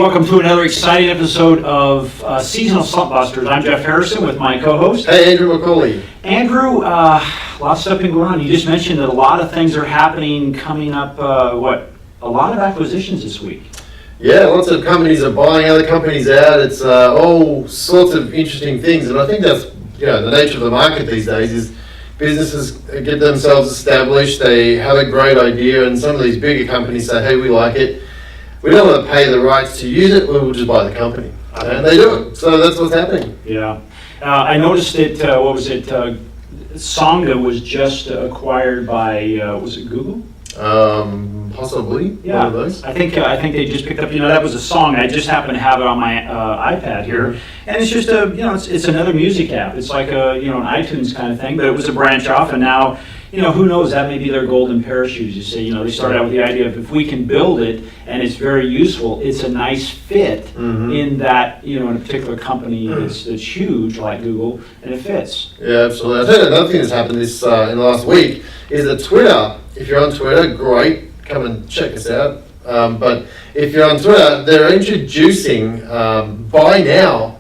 Welcome to another exciting episode of Seasonal SlumpBusters. I'm Jeff Harrison with my co-host. Hey, Andrew McCauley. Andrew, lots of stuff been going on. You just mentioned that a lot of things are happening coming up, a lot of acquisitions this week. Yeah, lots of companies are buying other companies out. It's all sorts of interesting things. And I think that's the nature of the market these days is businesses get themselves established, they have a great idea, and some of these bigger companies say, hey, we like it. We don't want to pay the rights to use it, we'll just buy the company. And they do it. So that's what's happening. Yeah. I noticed that, Songa was just acquired by, was it Google? Possibly. Yeah. One of those. I think they just picked up, that was a song. I just happen to have it on my iPad here. And it's just it's another music app. It's like an iTunes kind of thing, but it was a branch off, and now, who knows, that may be their golden parachute. You say, they started out with the idea of if we can build it and it's very useful, it's a nice fit in that, in a particular company that's huge like Google, and it fits. Yeah, absolutely. I think another thing that's happened this in the last week is that Twitter, if you're on Twitter, great, come and check us out. But if you're on Twitter, they're introducing buy now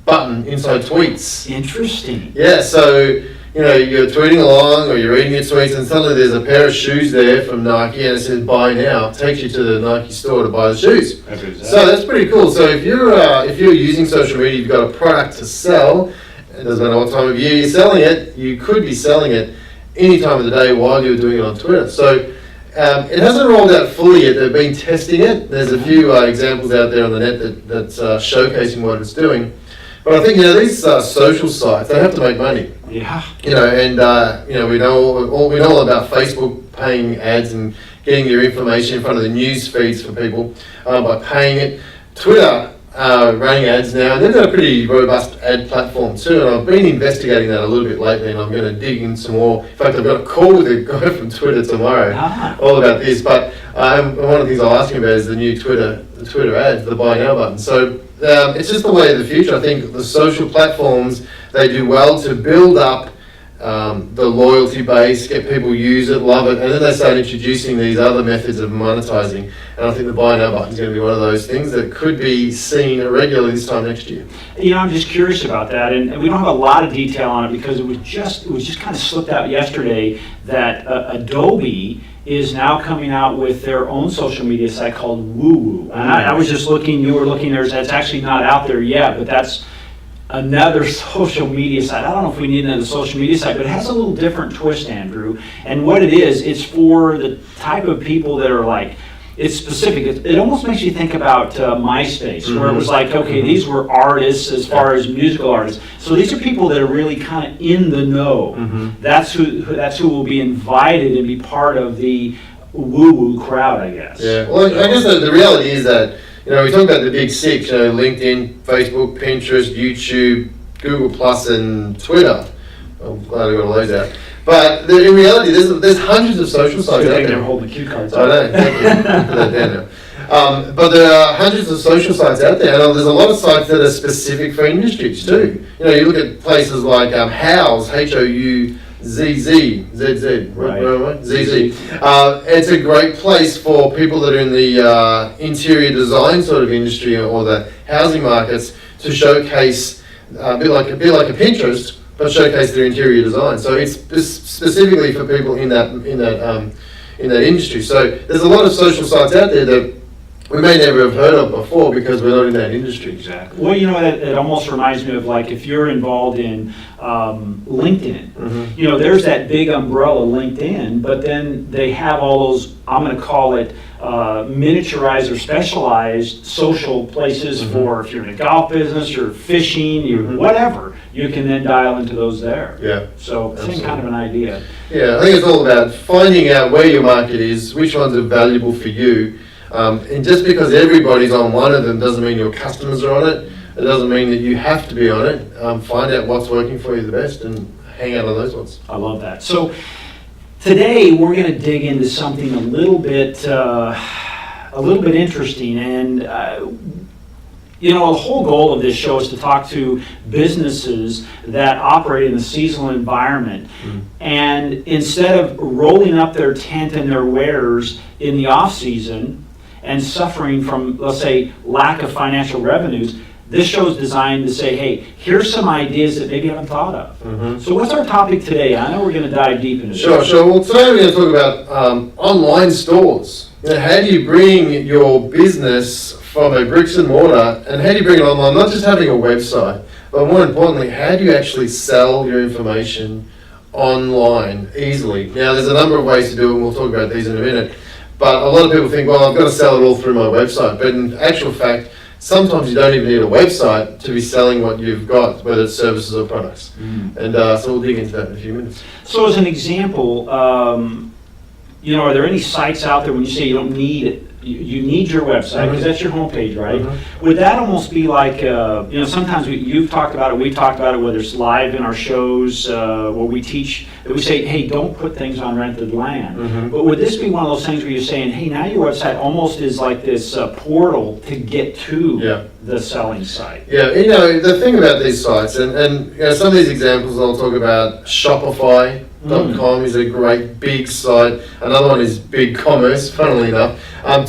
button inside tweets. Interesting. Yeah, so you're tweeting along or you're reading your tweets and suddenly there's a pair of shoes there from Nike and it says buy now. It takes you to the Nike store to buy the shoes. So that's pretty cool. So if you're using social media, you've got a product to sell, it doesn't matter what time of year you're selling it, you could be selling it any time of the day while you're doing it on Twitter. So it hasn't rolled out fully yet. They've been testing it. There's a few examples out there on the net that's showcasing what it's doing. But I think these social sites, they have to make money. Yeah. We know all about Facebook paying ads and getting your information in front of the news feeds for people by paying it. Twitter running ads now, and they've got a pretty robust ad platform too. And I've been investigating that a little bit lately, and I'm going to dig in some more. In fact, I've got a call with a guy from Twitter tomorrow, all about this. But one of the things I'll ask him about is the new Twitter ads, the buy now button. So it's just the way of the future. I think the social platforms, they do well to build up the loyalty base, get people use it, love it, and then they start introducing these other methods of monetizing. And I think the buy now button is going to be one of those things that could be seen regularly this time next year. I'm just curious about that, and we don't have a lot of detail on it because it was just kind of slipped out yesterday that Adobe is now coming out with their own social media site called WooWoo. And I was just looking, you were looking, that's actually not out there yet, but that's another social media site. I don't know if we need another social media site, but it has a little different twist, Andrew. And what it is, it's for the type of people that are like, it's specific. It almost makes you think about MySpace, where it was like, okay, these were artists as far as musical artists. So these are people that are really kind of in the know. That's who will be invited and be part of the woo-woo crowd, I guess. Yeah. Well, I guess the reality is that we talk about the big six: LinkedIn, Facebook, Pinterest, YouTube, Google Plus, and Twitter. I'm glad I got all those out. But in reality, there's hundreds of social sites out there. They're holding the cue cards. I know, thank you. Put that down now. But there are hundreds of social sites out there, and there's a lot of sites that are specific for industries too. You look at places like Houzz, HOUZZ, right? ZZ. It's a great place for people that are in the interior design sort of industry or the housing markets to showcase a bit like a Pinterest, but showcase their interior design. So it's specifically for people in that industry. So there's a lot of social sites out there that we may never have heard of before because we're not in that industry. Exactly. Well, it almost reminds me of like if you're involved in LinkedIn. There's that big umbrella LinkedIn, but then they have all those, I'm going to call it miniaturized or specialized social places for if you're in a golf business, you're fishing, you're whatever, you can then dial into those there. Yeah. So same kind of an idea. Yeah, I think it's all about finding out where your market is, which ones are valuable for you. And just because everybody's on one of them doesn't mean your customers are on it. It doesn't mean that you have to be on it. Find out what's working for you the best and hang out on those ones. I love that. So today we're going to dig into something a little bit interesting, and the whole goal of this show is to talk to businesses that operate in the seasonal environment, and instead of rolling up their tent and their wares in the off season and suffering from, let's say, lack of financial revenues, this show is designed to say, hey, here's some ideas that maybe you haven't thought of. So what's our topic today? I know we're going to dive deep into this. Sure. Well, today we're going to talk about online stores. How do you bring your business from a bricks and mortar, and how do you bring it online? Not just having a website, but more importantly, how do you actually sell your information online easily? Now, there's a number of ways to do it, and we'll talk about these in a minute. But a lot of people think, well, I've got to sell it all through my website. But in actual fact, sometimes you don't even need a website to be selling what you've got, whether it's services or products. And so we'll dig into that in a few minutes. So as an example, are there any sites out there when you say you don't need it? You need your website because that's your homepage, right? Would that almost be like, sometimes you've talked about it, we've talked about it, whether it's live in our shows where we teach, that we say, hey, don't put things on rented land. But would this be one of those things where you're saying, hey, now your website almost is like this portal to get to the selling site? Yeah, the thing about these sites, and some of these examples I'll talk about, Shopify.com is a great big site. Another one is BigCommerce, funnily enough.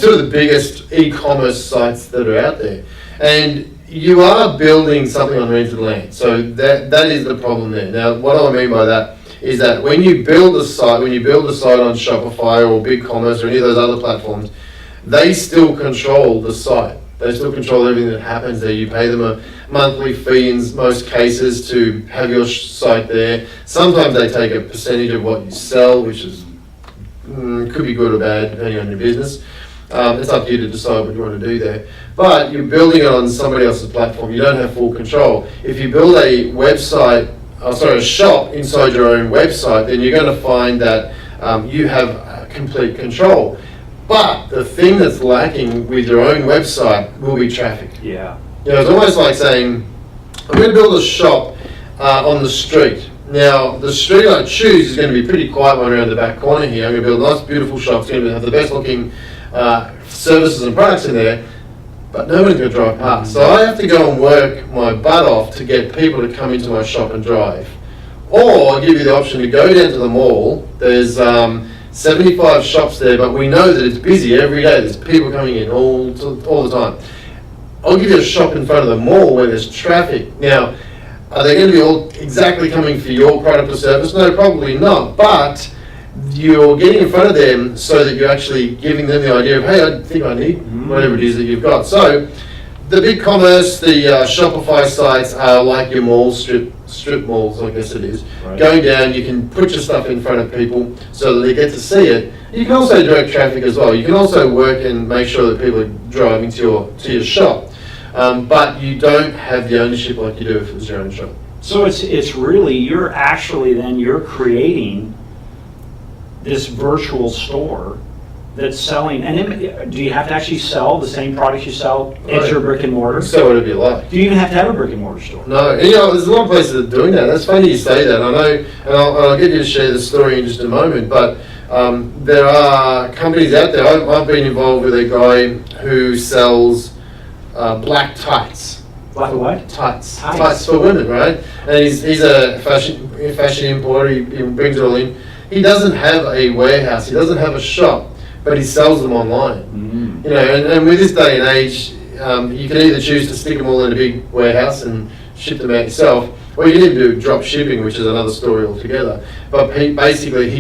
Two of the biggest e-commerce sites that are out there. And you are building something on rented land. So that is the problem there. Now, what do I mean by that is that when you build a site on Shopify or BigCommerce or any of those other platforms, they still control the site. They still control everything that happens there. You pay them a monthly fee in most cases to have your site there. Sometimes they take a percentage of what you sell, which is could be good or bad depending on your business. It's up to you to decide what you want to do there. But you're building it on somebody else's platform. You don't have full control. If you build a a shop inside your own website, then you're going to find that you have complete control. But the thing that's lacking with your own website will be traffic. Yeah. It's almost like saying, I'm going to build a shop on the street. Now, the street I choose is going to be pretty quiet one around the back corner here. I'm going to build a nice, beautiful shop. It's going to have the best looking services and products in there, but nobody's going to drive past. So I have to go and work my butt off to get people to come into my shop and drive. Or I'll give you the option to go down to the mall. There's 75 shops there, but we know that it's busy every day. There's people coming in all the time. I'll give you a shop in front of the mall where there's traffic. Now, are they going to be all exactly coming for your product or service? No, probably not. But you're getting in front of them so that you're actually giving them the idea of, hey, I think I need whatever it is that you've got. So the BigCommerce, the Shopify sites are like your malls, strip malls, I guess it is. Right. Going down, you can put your stuff in front of people so that they get to see it. You can also direct traffic as well. You can also work and make sure that people are driving to your shop. But you don't have the ownership like you do if it was your own shop. So it's really, you're creating this virtual store that's selling, and then, do you have to actually sell the same products you sell at your brick and mortar? Sell whatever you like. Do you even have to have a brick and mortar store? No, and there's a lot of places that are doing that. That's funny you say that. I know, and I'll get you to share the story in just a moment, but there are companies out there. I've been involved with a guy who sells black tights. Black what? Tights. Tights for women, right? And he's a fashion importer. He brings it all in. He doesn't have a warehouse. He doesn't have a shop, but he sells them online. And with this day and age, you can either choose to stick them all in a big warehouse and ship them out yourself, or you can even do drop shipping, which is another story altogether. But he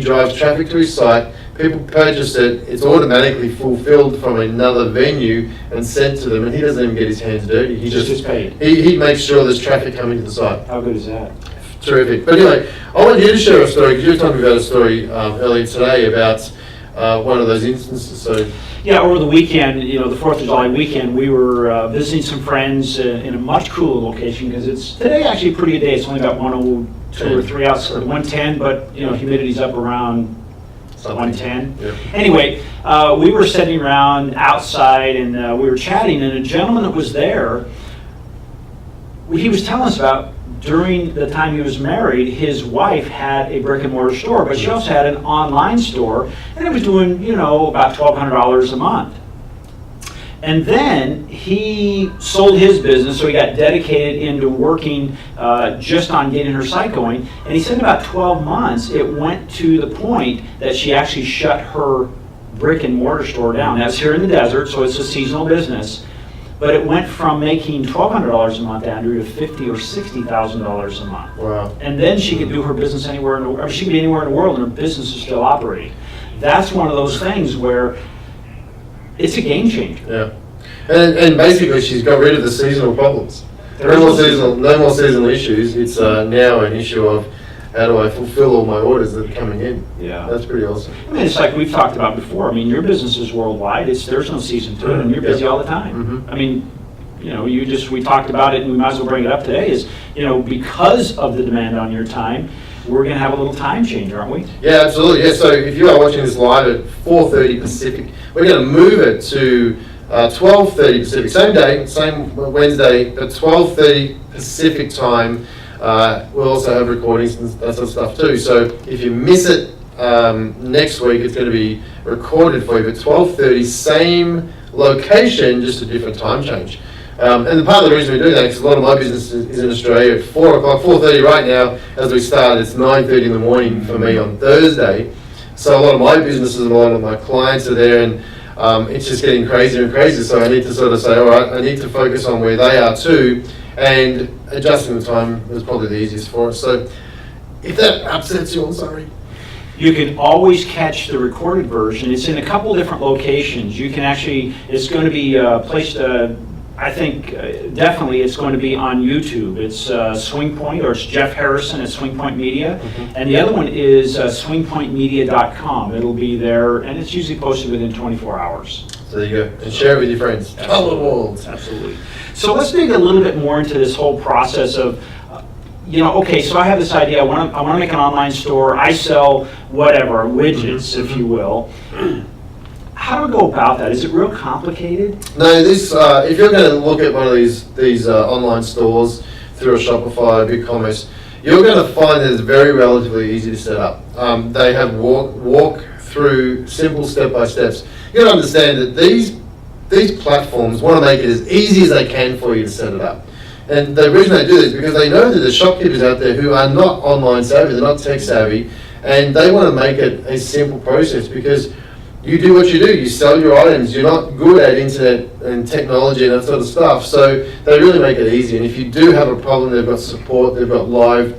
drives traffic to his site. People purchase it. It's automatically fulfilled from another venue and sent to them, and he doesn't even get his hands dirty. He just paid. He makes sure there's traffic coming to the site. How good is that? Terrific. But anyway, I want you to share a story, because you were talking about a story earlier today about one of those instances. So yeah, over the weekend, the 4th of July weekend, we were visiting some friends in a much cooler location, because it's today actually a pretty good day. It's only about 102 or 3 outside, 110, but humidity's up around 110. Yeah. Anyway, we were sitting around outside and we were chatting, and a gentleman that was there, he was telling us about during the time he was married, his wife had a brick and mortar store, but she also had an online store, and it was doing, about $1,200 a month. And then he sold his business, so he got dedicated into working just on getting her site going. And he said in about 12 months, it went to the point that she actually shut her brick and mortar store down. That's here in the desert, so it's a seasonal business. But it went from making $1,200 a month, Andrew, to $50,000 or $60,000 a month. Wow. And then she could do her business anywhere in the world. She could be anywhere in the world, and her business is still operating. That's one of those things where it's a game changer. Yeah. And basically, she's got rid of the seasonal problems. No more seasonal issues. It's now an issue of how do I fulfill all my orders that are coming in. Yeah. That's pretty awesome. I mean, it's like we've talked about before. I mean, your business is worldwide. There's no season to it, and you're busy all the time. Mm-hmm. I mean, we talked about it, and we might as well bring it up today, is, because of the demand on your time, we're going to have a little time change, aren't we? Yeah, absolutely. Yeah, so if you are watching this live at 4:30 Pacific, we're going to move it to 12:30 Pacific. Same day, same Wednesday, at 12:30 Pacific time. We'll also have recordings and that sort of stuff too. So if you miss it next week, it's going to be recorded for you at 12:30, same location, just a different time change. And part of the reason we do that is because a lot of my business is in Australia at 4 o'clock, 4:30 right now. As we start, it's 9:30 in the morning for me on Thursday. So a lot of my businesses and a lot of my clients are there, and it's just getting crazier and crazier. So I need to sort of say, all right, I need to focus on where they are too, and adjusting the time is probably the easiest for us. So if that upsets you, I'm sorry. You can always catch the recorded version. It's in a couple different locations. You can actually, it's going to be placed, I think definitely it's going to be on YouTube. It's Swing Point, or it's Jeff Harrison at Swing Point Media. Mm-hmm. And the other one is swingpointmedia.com. It'll be there, and it's usually posted within 24 hours. So there you go. And share it with your friends. Tell the world. Absolutely. So let's dig a little bit more into this whole process of, okay, so I have this idea. I want to make an online store. I sell whatever, widgets, if you will. How do we go about that? Is it real complicated? No, this if you're going to look at one of these online stores through a Shopify, a BigCommerce, you're going to find that it's very relatively easy to set up. They have walk through simple step-by-steps. You got to understand that these platforms want to make it as easy as they can for you to set it up. And the reason they do this is because they know that there's shopkeepers out there who are not online savvy, they're not tech savvy, and they want to make it a simple process because you do what you do, you sell your items, you're not good at internet and technology and that sort of stuff, so they really make it easy. And if you do have a problem, they've got support, they've got live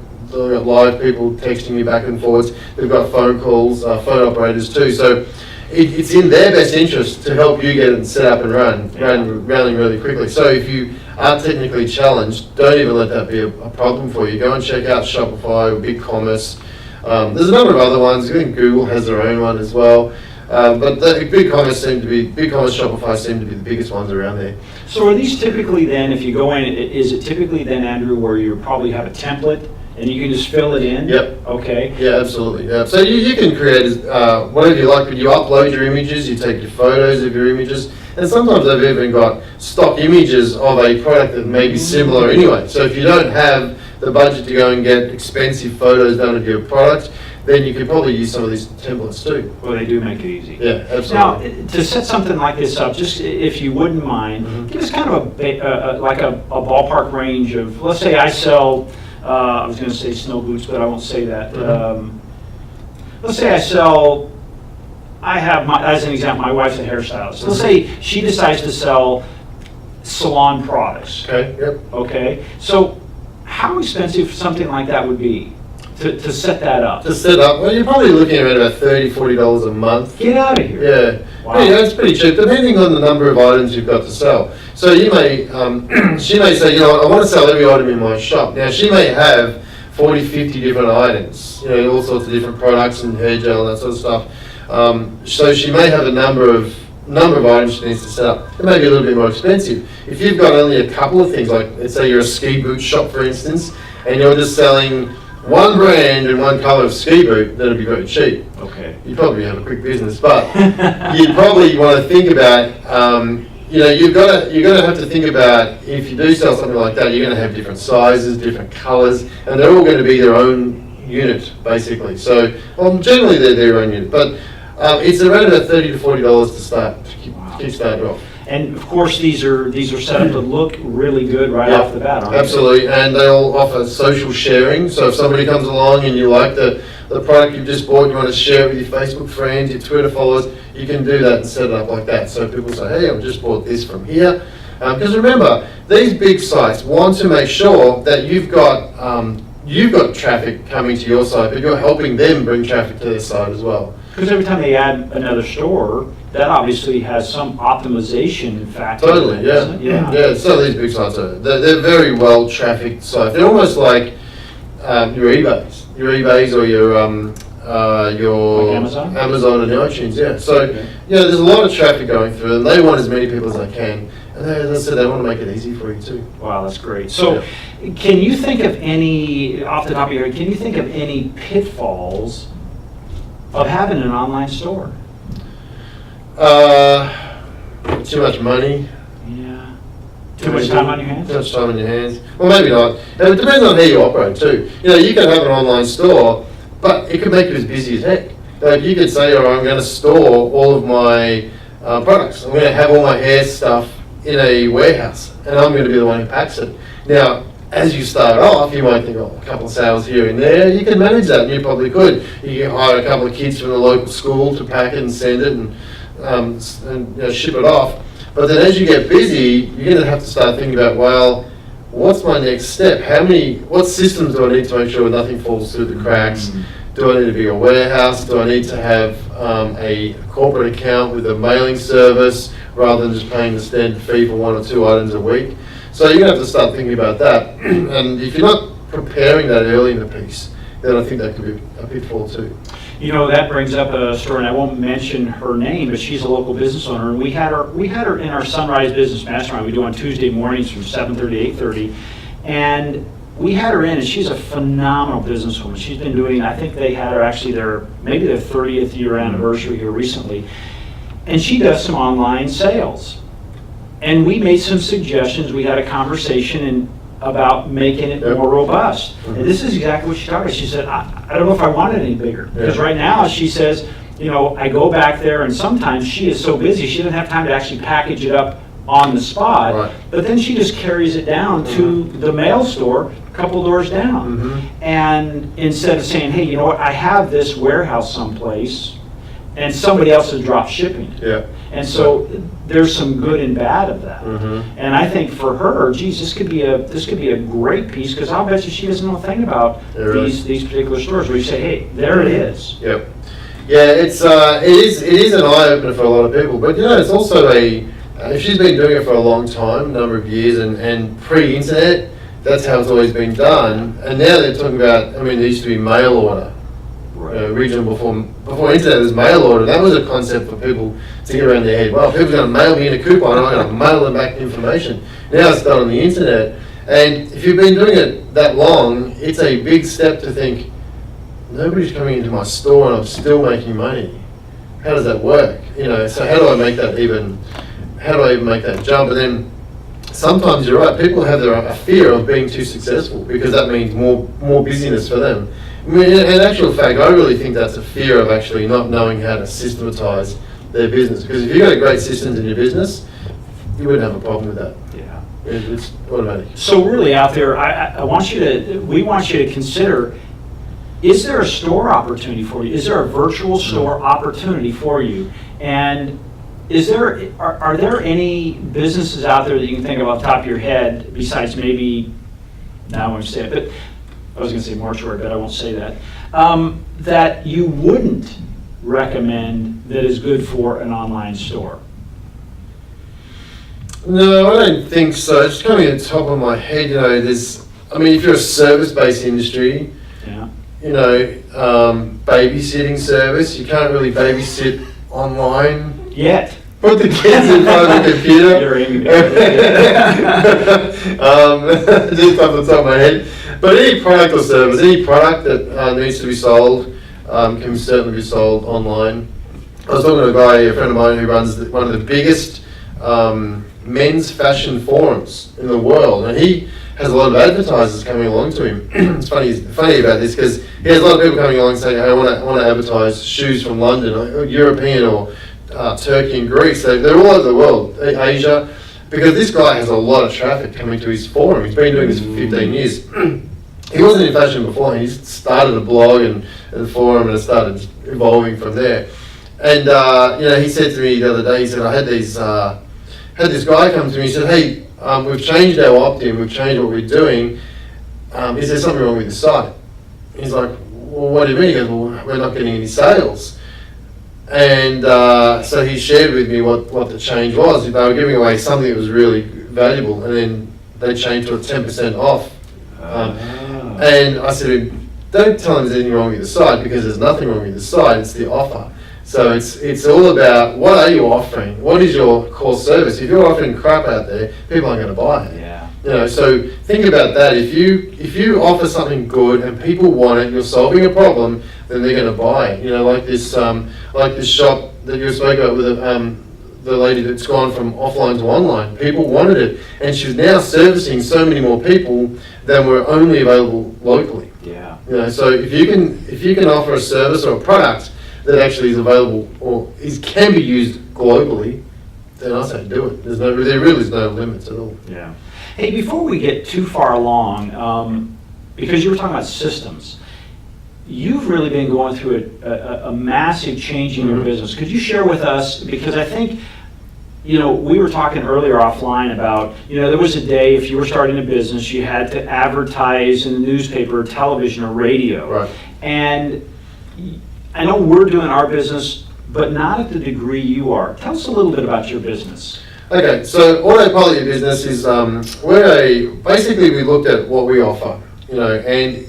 people texting you back and forwards, they've got phone calls, phone operators too, so it's in their best interest to help you get it set up and running really quickly. So if you are technically challenged, don't even let that be a problem for you. Go and check out Shopify or BigCommerce. There's a number of other ones. I think Google has their own one as well. But the BigCommerce, Shopify seem to be the biggest ones around there. So are these typically then, if you go in, is it typically then, Andrew, where you probably have a template and you can just fill it in? Yep. Okay. Yeah, absolutely. Yeah. So you can create whatever you like, but you upload your images, you take your photos of your images, and sometimes they've even got stock images of a product that may be similar anyway. So if you don't have the budget to go and get expensive photos done of your product, then you could probably use some of these templates too. Well, they do make it easy. Yeah, absolutely. Now, to set something like this up, just if you wouldn't mind, give us kind of a ballpark range of, let's say I sell, I was going to say snow boots, but I won't say that. Let's say I have, as an example, my wife's a hairstylist. Let's say she decides to sell salon products. Okay, yep. Okay, so how expensive something like that would be? To set that up. To set up, well, you're probably looking at around about $30, $40 a month. Get out of here. Yeah. Wow. Yeah, it's pretty cheap, depending on the number of items you've got to sell. So you may, she may say, I want to sell every item in my shop. Now, she may have 40, 50 different items, all sorts of different products and hair gel and that sort of stuff. So she may have a number of items she needs to set up. It may be a little bit more expensive. If you've got only a couple of things, like let's say you're a ski boot shop, for instance, and you're just selling one brand and one colour of ski boot, that'll be very cheap. Okay. You probably have a quick business, but you probably want to think about, you're going to have to think about, if you do sell something like that, you're going to have different sizes, different colours, and they're all going to be their own unit, basically. So, generally they're their own unit, but it's around about $30 to $40 to start, to keep started off. And of course, these are set up to look really good right Yeah, off the bat, aren't they? absolutely, and they all offer social sharing. So if somebody comes along and you like the product you've just bought, you want to share it with your Facebook friends, your Twitter followers, you can do that and set it up like that. So people say, hey, I've just bought this from here. Because remember, these big sites want to make sure that you've got traffic coming to your site, but you're helping them bring traffic to their site as well. Because every time they add another store, that obviously has some optimization factor. Totally, yeah. Doesn't it? Yeah. Yeah, so these big sites they're very well trafficked sites. They're almost like your eBays or your Like Amazon? Amazon and iTunes, yeah. So, Okay. yeah, there's a lot of traffic going through them. They want as many people as they can. And as I said, they want to make it easy for you too. Wow, that's great. So, can you think of any, off the top of your head, can you think of any pitfalls of having an online store? Too much money. Yeah. Too much time on your hands? Too much time on your hands. Well, maybe not. And it depends on how you operate too. You know, you can have an online store, but it could make you as busy as heck. Like you could say, oh, I'm going to store all of my products. I'm going to have all my hair stuff in a warehouse, and I'm going to be the one who packs it. Now, as you start off, you might think, oh, a couple of sales here and there. You can manage that, and you probably could. You can hire a couple of kids from the local school to pack it and send it and you know, ship it off. But then as you get busy, you're going to have to start thinking about, well, what's my next step? What systems do I need to make sure nothing falls through the cracks? Do I need to be a warehouse? Do I need to have a corporate account with a mailing service rather than just paying the standard fee for 1 or 2 items a week? So you're going to have to start thinking about that. And if you're not preparing that early in the piece, then I think that could be a pitfall too. You know, that brings up a story, and I won't mention her name, but she's a local business owner, and we had her in our Sunrise Business Mastermind we do on Tuesday mornings from 7:30 to 8:30, and we had her in, and she's a phenomenal businesswoman. She's been doing, I think they had her actually maybe their 30th year anniversary here recently, and she does some online sales. And we made some suggestions, we had a conversation about making it more robust. And this is exactly what she talked about. She said, I don't know if I want it any bigger. Because right now, she says, you know, I go back there and sometimes she is so busy, she doesn't have time to actually package it up on the spot. Right. But then she just carries it down to the mail store a couple doors down. And instead of saying, hey, you know what, I have this warehouse someplace and somebody else has dropped shipping it. Yeah. And so there's some good and bad of that. And I think for her, geez, this could be a great piece, because I'll bet you she doesn't know a thing about these particular stores where you say, hey, there it is. Yep. Yeah, it is an eye opener for a lot of people. But you know, it's also if she's been doing it for a long time, number of years, and pre-internet, that's how it's always been done. And now they're talking about, I mean, there used to be mail order. Regional before internet was mail order. That was a concept for people to get around their head. Well, people are going to mail me in a coupon, I'm going to mail them back the information. Now it's done on the internet, and if you've been doing it that long, it's a big step to think, nobody's coming into my store and I'm still making money. How does that work? You know, so how do I even make that jump? And then sometimes you're right, people have a fear of being too successful because that means more busyness for them. I mean, in actual fact, I really think that's a fear of actually not knowing how to systematize their business. Because if you've got great systems in your business, you wouldn't have a problem with that. Yeah. It's automatic. So really out there, we want you to consider, is there a store opportunity for you? Is there a virtual store opportunity for you? And are there any businesses out there that you can think of off the top of your head, besides maybe, now I won't say it, but I was going to say mortuary, but I won't say that, that you wouldn't recommend that is good for an online store? No, I don't think so. It's coming at the top of my head, you know, if you're a service-based industry, you know, babysitting service, you can't really babysit online. Yet. Put the kids in front of the computer. You're aiming just off the top of my head. But any product or service, any product that needs to be sold can certainly be sold online. I was talking to a friend of mine who runs one of the biggest men's fashion forums in the world, and he has a lot of advertisers coming along to him. It's funny about this because he has a lot of people coming along saying, hey, I want to advertise shoes from London or European or Turkey and Greece. They're all over the world, Asia, because this guy has a lot of traffic coming to his forum. He's been doing this for 15 years. He wasn't in fashion before. He started a blog and a forum, and it started evolving from there. And he said to me the other day, he said, I had this guy come to me. He said, hey, we've changed our opt-in, we've changed what we're doing. Is there something wrong with the site? He's like, well, what do you mean? He goes, well, we're not getting any sales. And so he shared with me what the change was. They were giving away something that was really valuable, and then they changed to a 10% off. And I said, don't tell them there's anything wrong with the site, because there's nothing wrong with the site, it's the offer. So it's all about, what are you offering? What is your core service? If you're offering crap out there, people aren't going to buy it. Yeah. So think about that. If you offer something good and people want it, you're solving a problem, then they're going to buy it. Like this shop that you spoke about with the lady that's gone from offline to online. People wanted it, and she's now servicing so many more people than were only available locally. Yeah. So if you can offer a service or a product that actually is available or can be used globally, then I say do it. There really is no limits at all. Yeah. Hey, before we get too far along, because you were talking about systems, you've really been going through a massive change in your business. Could you share with us, because I think, we were talking earlier offline about, there was a day if you were starting a business, you had to advertise in the newspaper, television, or radio. Right. And I know we're doing our business, but not at the degree you are. Tell us a little bit about your business. Okay, so Auto Poly Business is basically we looked at what we offer, and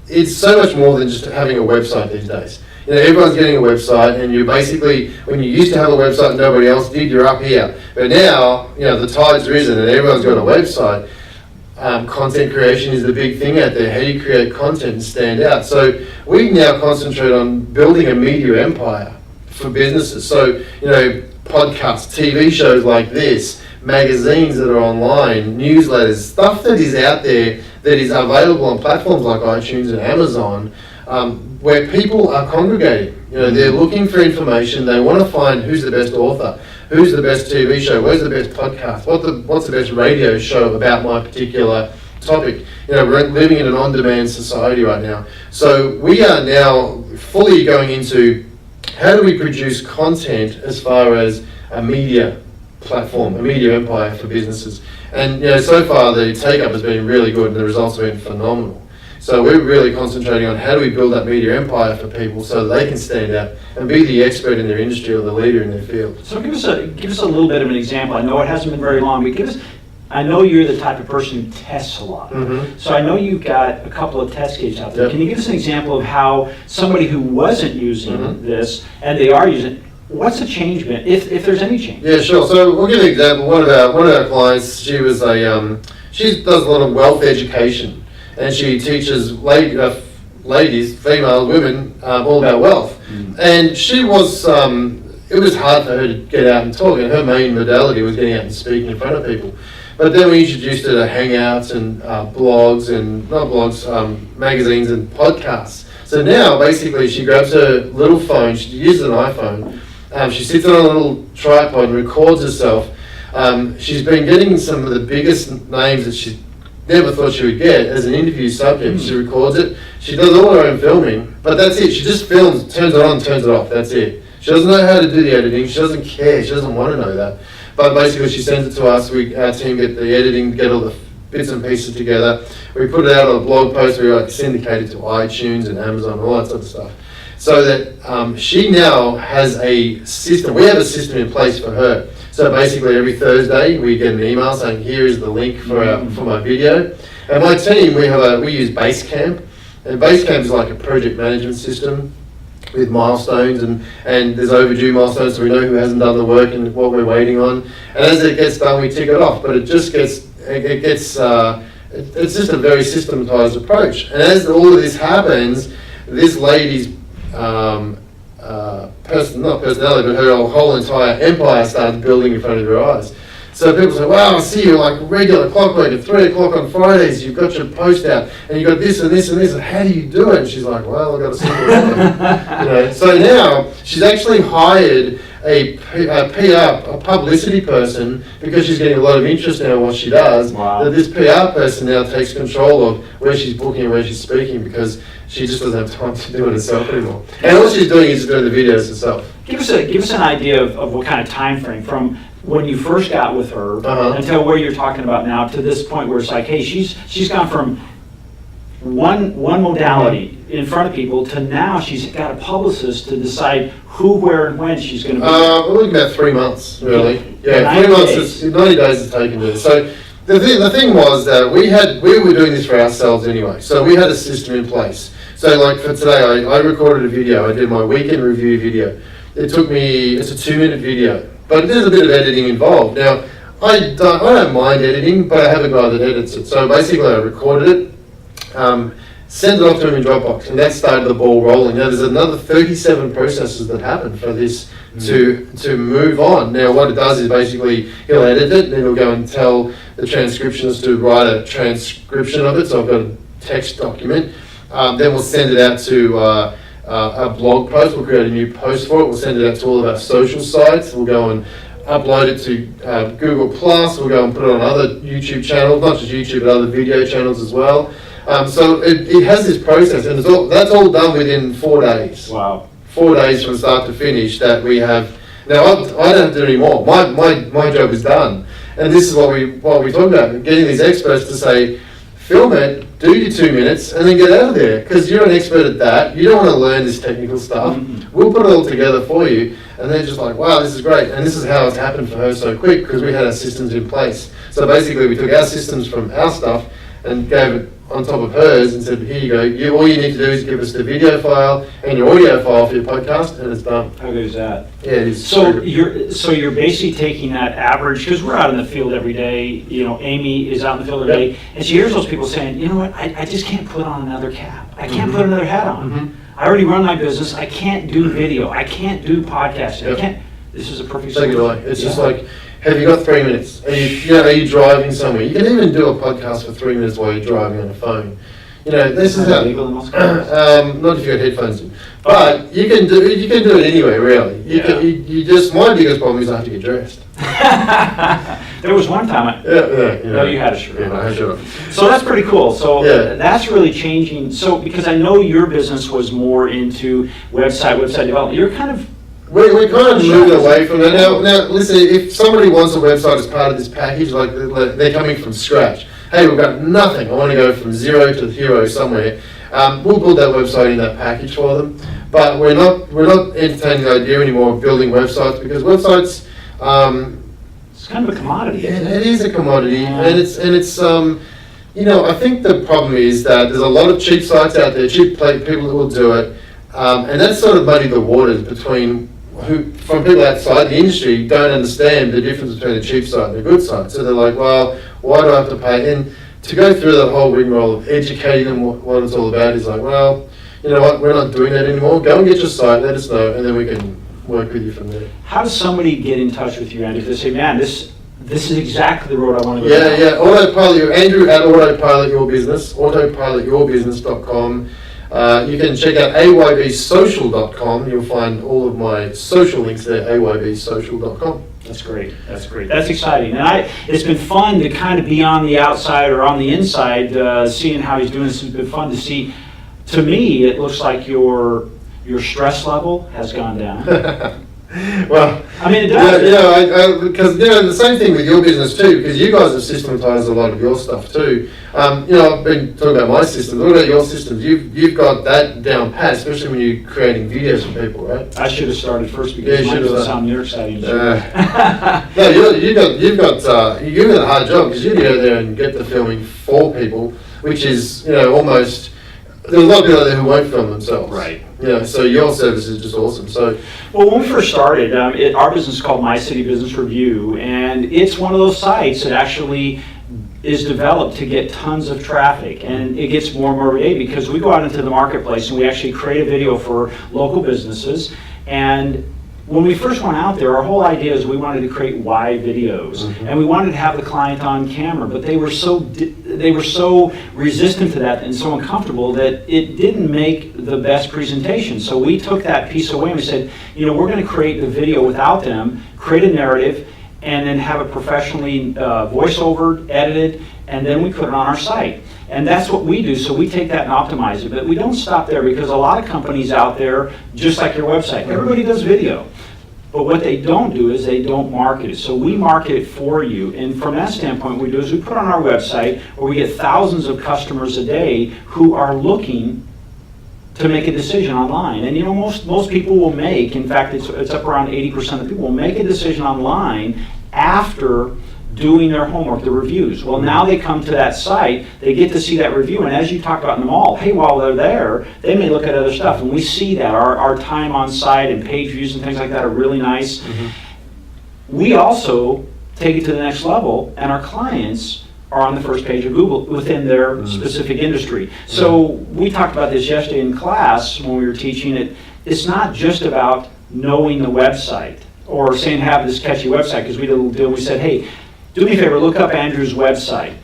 it's so much more than just having a website these days. Everyone's getting a website, and you basically, when you used to have a website and nobody else did, you're up here. But now, the tide's risen and everyone's got a website. Content creation is the big thing out there. How do you create content and stand out? So we now concentrate on building a media empire for businesses. So, podcasts, TV shows like this, magazines that are online, newsletters, stuff that is out there that is available on platforms like iTunes and Amazon, where people are congregating. They're looking for information. They want to find who's the best author, who's the best TV show, where's the best podcast, what's the best radio show about my particular topic. We're living in an on-demand society right now. So we are now fully going into how do we produce content as far as a media platform, a media empire for businesses. And so far the take-up has been really good and the results have been phenomenal. So we're really concentrating on how do we build that media empire for people so that they can stand out and be the expert in their industry or the leader in their field. So give us a little bit of an example. I know it hasn't been very long, but I know you're the type of person who tests a lot. Mm-hmm. So I know you've got a couple of test cases out there. Yep. Can you give us an example of how somebody who wasn't using this and they are using it, what's the change been, if there's any change? Yeah, sure. So we'll give you an example. One of our clients, she does a lot of wealth education, and she teaches ladies, female women, all about wealth. And she was, it was hard for her to get out and talk, and her main modality was getting out and speaking in front of people. But then we introduced her to Hangouts and magazines and podcasts. So now, basically, she grabs her little phone, she uses an iPhone, she sits on a little tripod and records herself. She's been getting some of the biggest names that she never thought she would get as an interview subject. She records it, she does all her own filming, but that's it. She just films, turns it on, turns it off, that's it. She doesn't know how to do the editing, she doesn't care, she doesn't want to know that. But basically she sends it to us, our team get the editing, get all the bits and pieces together. We put it out on a blog post, we syndicate it to iTunes and Amazon and all that sort of stuff. So that she now has a system, we have a system in place for her. So basically every Thursday we get an email saying here is the link for my video. And my team, we use Basecamp, and Basecamp is like a project management system with milestones, and there's overdue milestones, so we know who hasn't done the work and what we're waiting on. And as it gets done, we tick it off. But it's just a very systematized approach. And as all of this happens, this lady's not personality, but her whole entire empire starts building in front of her eyes. So people say, wow, I see you like regular clockwork at 3 o'clock on Fridays, you've got your post out, and you've got this and this and this, and how do you do it? And she's like, well, I've got a simple one. So now she's actually hired a PR, a publicity person, because she's getting a lot of interest now in what she does, Wow. that this PR person now takes control of where she's booking and where she's speaking, because she just doesn't have time to do it herself anymore. And all she's doing is doing the videos herself. Give us an idea of what kind of time frame from when you first got with her Uh-huh. until where you're talking about now to this point where it's like, hey, she's gone from one modality in front of people to now she's got a publicist to decide who, where, and when she's going to be. We're looking about 3 months, really. Yeah, 90 3 months. days. 90 days is taken to this. So the thing was that we were doing this for ourselves anyway. So we had a system in place. So like for today, I recorded a video. I did my weekend review video. It's a 2-minute video, but there's a bit of editing involved. Now, I don't mind editing, but I have a guy that edits it. So basically, I recorded it, sent it off to him in Dropbox, and that started the ball rolling. Now, there's another 37 processes that happen for this to move on. Now, what it does is basically he'll edit it, then he'll go and tell the transcriptionist to write a transcription of it. So I've got a text document. Then we'll send it out to a blog post. We'll create a new post for it. We'll send it out to all of our social sites. We'll go and upload it to Google+. We'll go and put it on other YouTube channels, not just YouTube, but other video channels as well. So it has this process, and that's all done within 4 days. Wow. 4 days from start to finish that we have. Now, I don't have to do any more. My job is done. And this is what we talk about, getting these experts to say, film it, do your 2 minutes, and then get out of there. Because you're an expert at that. You don't want to learn this technical stuff. Mm-hmm. We'll put it all together for you. And they're just like, wow, this is great. And this is how it's happened for her so quick, because we had our systems in place. So basically, we took our systems from our stuff and gave it on top of hers and said, here you go. All you need to do is give us the video file and your audio file for your podcast, and it's done. How good is that? Yeah, it is. So you're basically taking that average, because we're out in the field every day. You know, Amy is out in the field every day, and she hears those people saying, you know what, I just can't put on another cap. I can't put another hat on. Mhm. I already run my business. I can't do video. I can't do podcasting. Yep. I can't. This is a perfect Take it solution. away. It's just like, have you got 3 minutes? Are you driving somewhere? You can even do a podcast for 3 minutes while you're driving on a phone. You know, this is how. Legal in most countries? Not if you got headphones in, but you can do it anyway. Really, you just. My biggest problem is I have to get dressed. There was one time. No, you had a shirt. Yeah, I had a shirt on. So that's pretty cool. So Yeah. that's really changing. So because I know your business was more into website development, you're kind of. We kind of moved away from that. Now, listen, if somebody wants a website as part of this package, like they're coming from scratch. Hey, we've got nothing. I want to go from zero to hero somewhere. We'll build that website in that package for them. But we're not entertaining the idea anymore of building websites, because websites. It's kind of a commodity. It is a commodity, and it's you know, I think the problem is that there's a lot of cheap sites out there, cheap people that will do it, and that's sort of muddied the waters from people outside the industry don't understand the difference between a cheap site and a good site. So they're like, well, why do I have to pay? And to go through that whole rigmarole of educating them what it's all about is like, well, you know what, we're not doing that anymore. Go and get your site, let us know, and then we can work with you from there. How does somebody get in touch with you, Andy, if they say, man, this is exactly the road I want to go Yeah, down? yeah. Autopilot, Andrew at Autopilot Your Business, autopilotyourbusiness.com. You can check out aybsocial.com. You'll find all of my social links there, aybsocial.com. That's great. That's great. That's exciting. And it's been fun to kind of be on the outside or on the inside, seeing how he's doing this. It's been fun to see. To me, it looks like your stress level has gone down. Well, I mean, it does. Because the same thing with your business too, because you guys have systematized a lot of your stuff too. I've been talking about my systems. What about your systems? You've got that down pat, especially when you're creating videos for people, right? I should have started first because mine doesn't sound near exciting. No, you've got a hard job, because you go there and get the filming for people, which is almost. There's a lot of people out there who won't film themselves. Right. So your service is just awesome. So, well, when we first started, our business is called My City Business Review, and it's one of those sites that actually is developed to get tons of traffic, and it gets more and more every day because we go out into the marketplace and we actually create a video for local businesses. And when we first went out there, our whole idea is we wanted to create wide videos, and we wanted to have the client on camera, but they were so they were so resistant to that and so uncomfortable that it didn't make the best presentation. So we took that piece away and we said, we're going to create the video without them, create a narrative, and then have it professionally voiceover, edited, and then we put it on our site. And that's what we do, so we take that and optimize it. But we don't stop there, because a lot of companies out there, just like your website, everybody does video. But what they don't do is they don't market it. So we market it for you. And from that standpoint, what we do is we put on our website where we get thousands of customers a day who are looking to make a decision online. And most people will make, in fact, it's up around 80% of people will make a decision online after doing their homework, the reviews. Well, now they come to that site, they get to see that review, and as you talked about in the mall, hey, while they're there, they may look at other stuff, and we see that. Our time on site and page views and things like that are really nice. We also take it to the next level, and our clients are on the first page of Google within their specific industry. So we talked about this yesterday in class when we were teaching it. It's not just about knowing the website or saying have this catchy website, because we did a little deal. We said, hey, do me a favor, look up Andrew's website.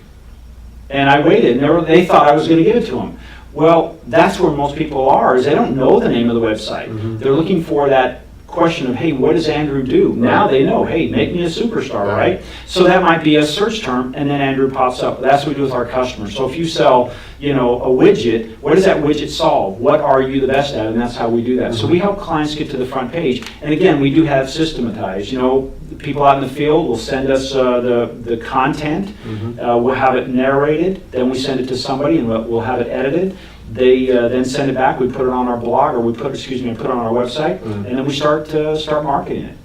And I waited, and they thought I was going to give it to them. Well, that's where most people are, is they don't know the name of the website. They're looking for that question of, hey, what does Andrew do? Now they know, hey, make me a superstar, right? So that might be a search term, and then Andrew pops up. That's what we do with our customers. So if you sell, a widget, what does that widget solve? What are you the best at? And that's how we do that. So we help clients get to the front page. And again, we do have systematized. People out in the field will send us the content. We'll have it narrated. Then we send it to somebody, and we'll have it edited. They then send it back. We put it on our blog, or put it on our website, and then we start marketing it.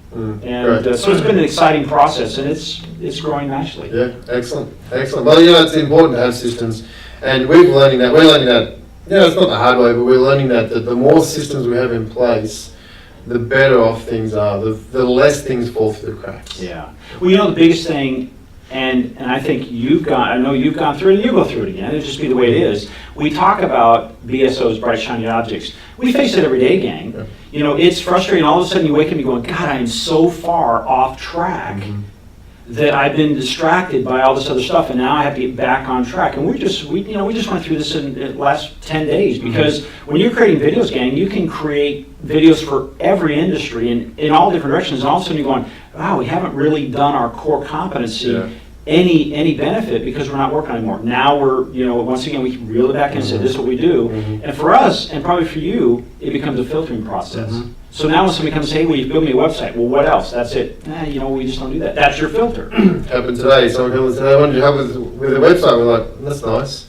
And so it's been an exciting process, and it's growing nicely. Yeah, excellent. Well, it's important to have systems, and we're learning that. It's not the hard way, but we're learning that the more systems we have in place, the better off things are. The less things fall through the cracks. Yeah. Well, the biggest thing. And I think I know you've gone through it, and you go through it again. It'll just be the way it is. We talk about BSOs, bright, shiny objects. We face it every day, gang. Yeah. It's frustrating. All of a sudden you wake up and you go, God, I am so far off track that I've been distracted by all this other stuff, and now I have to get back on track. And we just went through this in the last 10 days, because when you're creating videos, gang, you can create videos for every industry and in all different directions, and all of a sudden you're going, wow, we haven't really done our core competency any benefit, because we're not working anymore. Now we're, once again, we can reel it back in and say, this is what we do. And for us, and probably for you, it becomes a filtering process. So now when somebody comes and says, hey, will you build me a website? Well, what else? That's it. We just don't do that. That's your filter. Happened today. Someone comes and said, I wanted to help with a website. We're like, that's nice.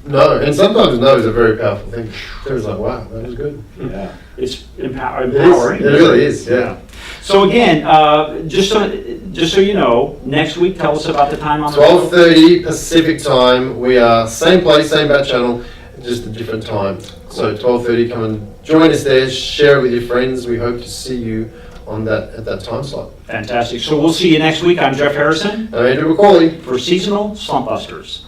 No, and sometimes no's are very powerful things. It was like, wow, that was good. Yeah, it's empowering. It really is, yeah. So again, just so you know, next week, tell us about the time on 12:30 Pacific time. We are same place, same bat channel, just a different time. So 12:30, come and join us there. Share it with your friends. We hope to see you at that time slot. Fantastic. So we'll see you next week. I'm Jeff Harrison. I'm Andrew McCauley for Seasonal SlumpBusters.